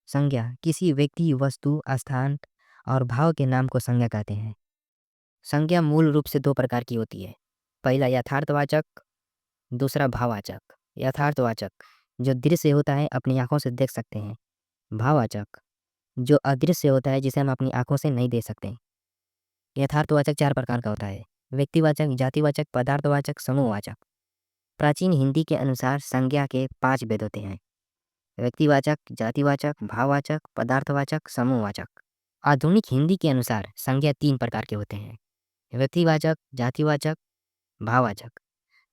संज्ञा किसी व्यक्ति, वस्तु, स्थान और भाव के नाम को संज्ञा कहते हैं। संज्ञा मूल रूप से दो प्रकार की होती है। पहला यथार्थवाचक, दूसरा भाववाचक। यथार्थवाचक जो दृश्य होता है, अपनी आंखों से देख सकते हैं। भाववाचक जो अदृश्य होता है, जिसे हम अपनी आंखों से नहीं देख सकते। यथार्थवाचक चार प्रकार का होता है: व्यक्तिवाचक, जातिवाचक, पदार्थवाचक, समूहवाचक। प्राचीन हिंदी के अनुसार संज्ञा के 5 भेद होते हैं: व्यक्तिवाचक, जातिवाचक, भाववाचक, पदार्थवाचक, समूहवाचक। आधुनिक हिंदी के अनुसार संज्ञा 3 प्रकार के होते हैं: व्यक्तिवाचक, जातिवाचक, भाववाचक।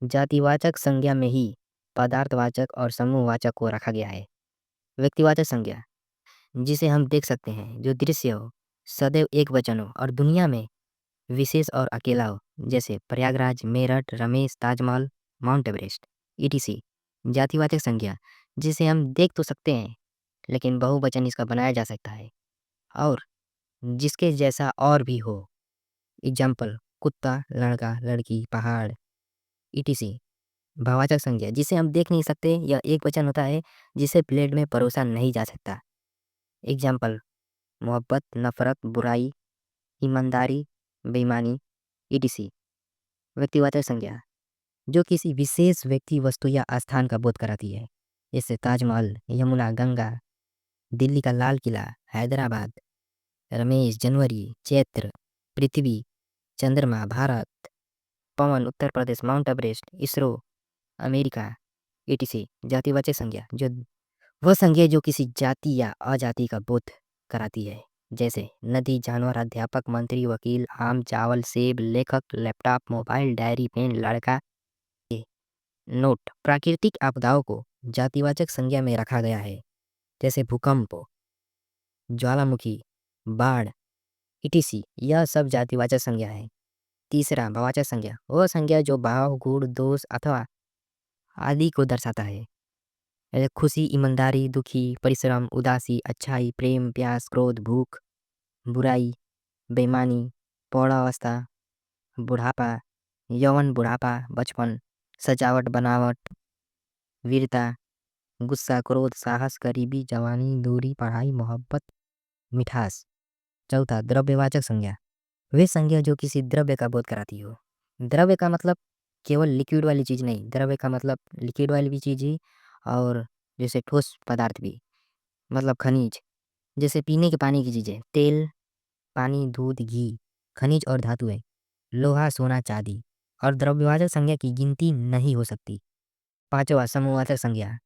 जातिवाचक संज्ञा में ही पदार्थवाचक और समूहवाचक को रखा गया है। व्यक्तिवाचक संज्ञा जिसे हम देख सकते हैं, जो दृश्य हो, सदैव एक वचन हो और दुनिया में विशेष और अकेला हो, जैसे Prayagraj, Meerut, Ramesh, Taj Mahal, Mount Everest, etc. जातिवाचक संज्ञा जिसे हम देख तो सकते हैं, लेकिन बहुवचन इसका बनाया जा सकता है और जिसके जैसा और भी हो। एग्जाम्पल: कुत्ता, लड़का, लड़की, पहाड़, ईटीसी। भाववाचक संज्ञा जिसे हम देख नहीं सकते, यह एक वचन होता है जिसे प्लेट में परोसा नहीं जा सकता। एग्जाम्पल: मोहब्बत, नफरत, बुराई, ईमानदारी, बेईमानी, ईटीसी। व्यक्तिवाचक संज्ञा जो किसी विशेष व्यक्ति, वस्तु या स्थान का बोध कराती है, जैसे ताजमहल, यमुना, गंगा, दिल्ली का लाल किला, हैदराबाद, रमेश, जनवरी, चैत्र, पृथ्वी, चंद्रमा, Bharat, Pawan, Uttar Pradesh, Mount Everest, ISRO, America, etc. जातिवाचक संज्ञा वह संज्ञा जो किसी जाति या अजाति का बोध कराती है, जैसे नदी, जानवर, अध्यापक, मंत्री, वकील, आम, चावल, सेब, लेखक, लैपटॉप, मोबाइल, डायरी, पेन, लड़का। नोट: प्राकृतिक आपदाओं को जातिवाचक संज्ञा में रखा गया है, जैसे भूकंप, ज्वालामुखी, बाढ़, ईटीसी। यह सब जातिवाचक संज्ञा है। तीसरा, भाववाचक संज्ञा वह संज्ञा जो भाव, गुण, दोष अथवा आदि को दर्शाता है, जैसे खुशी, ईमानदारी, दुखी, परिश्रम, उदासी, अच्छाई, प्रेम, प्यास, क्रोध, भूख, बुराई, बेईमानी, पौढ़ावस्था, बुढ़ापा, यौवन, बुढ़ापा, बचपन, सजावट, बनावट, वीरता, गुस्सा, क्रोध, साहस, गरीबी, जवानी, दूरी, पढ़ाई, मोहब्बत, मिठास। चौथा, द्रव्यवाचक संज्ञा वे संज्ञा जो किसी द्रव्य का बोध कराती हो। द्रव्य का मतलब केवल लिक्विड वाली चीज़ नहीं, द्रव्य का मतलब लिक्विड वाली भी चीज़ ही, और जैसे ठोस पदार्थ भी, मतलब खनिज, जैसे पीने के पानी की चीज़ें, तेल, पानी, दूध, घी, खनिज और धातुएं, लोहा, सोना, चांदी। और द्रव्यवाचक संज्ञा की गिनती नहीं हो सकती। पांचवा, समूहवाचक संज्ञा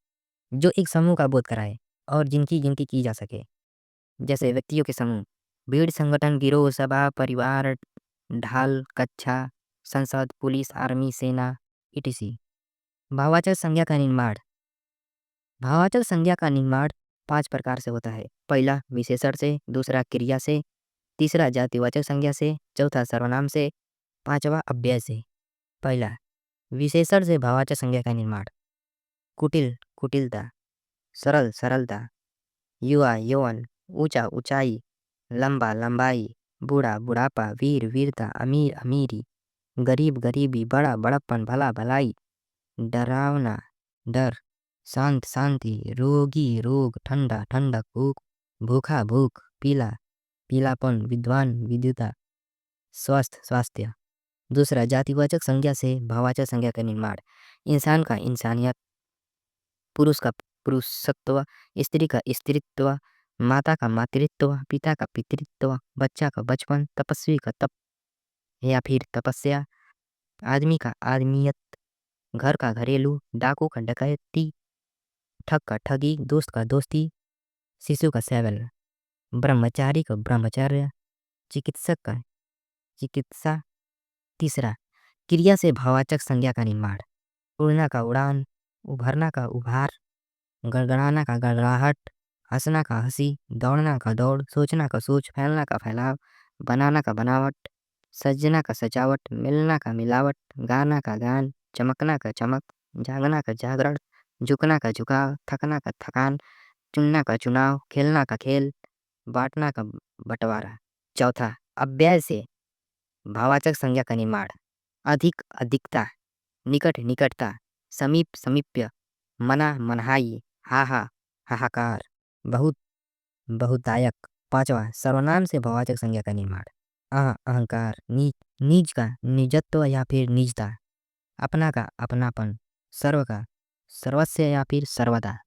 जो एक समूह का बोध कराए और जिनकी गिनती की जा सके, जैसे व्यक्तियों के समूह, भीड़, संगठन, गिरोह, सभा, परिवार, ढाल, कक्षा, संसद, पुलिस, आर्मी, सेना, ईटीसी। भाववाचक संज्ञा का निर्माण भाववाचक संज्ञा का निर्माण 5 प्रकार से होता है। पहला, विशेषण से, दूसरा, क्रिया से, तीसरा, जातिवाचक संज्ञा से, चौथा, सर्वनाम से, पांचवा, अव्यय से। पहला, विशेषण से भाववाचक संज्ञा का निर्माण: कुटिल, कुटिलता, सरल, सरलता, युवा, यौवन, ऊंचा, ऊंचाई, लंबा, लंबाई, बूढ़ा, बुढ़ापा, वीर, वीरता, अमीर, अमीरी, गरीब, गरीबी, बड़ा, बड़प्पन, भला, भलाई, डरावना, डर, शांत, शांति, रोगी, रोग, ठंडा, ठंडक, भूख, भूखा, भूख, पीला, पीलापन, विद्वान, विद्युता, स्वस्थ, स्वास्थ्य। दूसरा, जातिवाचक संज्ञा से भाववाचक संज्ञा का निर्माण: इंसान का इंसानियत, पुरुष का पुरुषत्व, स्त्री का स्त्रीत्व, माता का मातृत्व, पिता का पितृत्व, बच्चा का बचपन, तपस्वी का तप या फिर तपस्या, आदमी का आदमियत, घर का घरेलू, डाकू का डकैती, ठग का ठगी, दोस्त का दोस्ती, शिशु का सेवल, ब्रह्मचारी का ब्रह्मचर्य, चिकित्सक का चिकित्सा। तीसरा, क्रिया से भाववाचक संज्ञा का निर्माण: उड़ना का उड़ान, उभरना का उभार, गड़गड़ाना का गड़गड़ाहट, हंसना का हंसी, दौड़ना का दौड़, सोचना का सोच, फैलना का फैलाव, बनाना का बनावट, सजना का सजावट, मिलना का मिलावट, गाना का गान, चमकना का चमक, जागना का जागरण, झुकना का झुकाव, थकना का थकान, चुनना का चुनाव, खेलना का खेल, बांटना का बंटवारा। चौथा, अव्यय से भाववाचक संज्ञा का निर्माण: अधिक, अधिकता, निकट, निकटता, समीप, समीप्य, मना, मनहाई, हाहा, हाहाकार, बहुत, बहुतायक। पांचवा, सर्वनाम से भाववाचक संज्ञा का निर्माण। अहंकार, निज का निजत्व या फिर निजता। अपना का अपनापन। सर्व का सर्वस्व या फिर सर्वदा।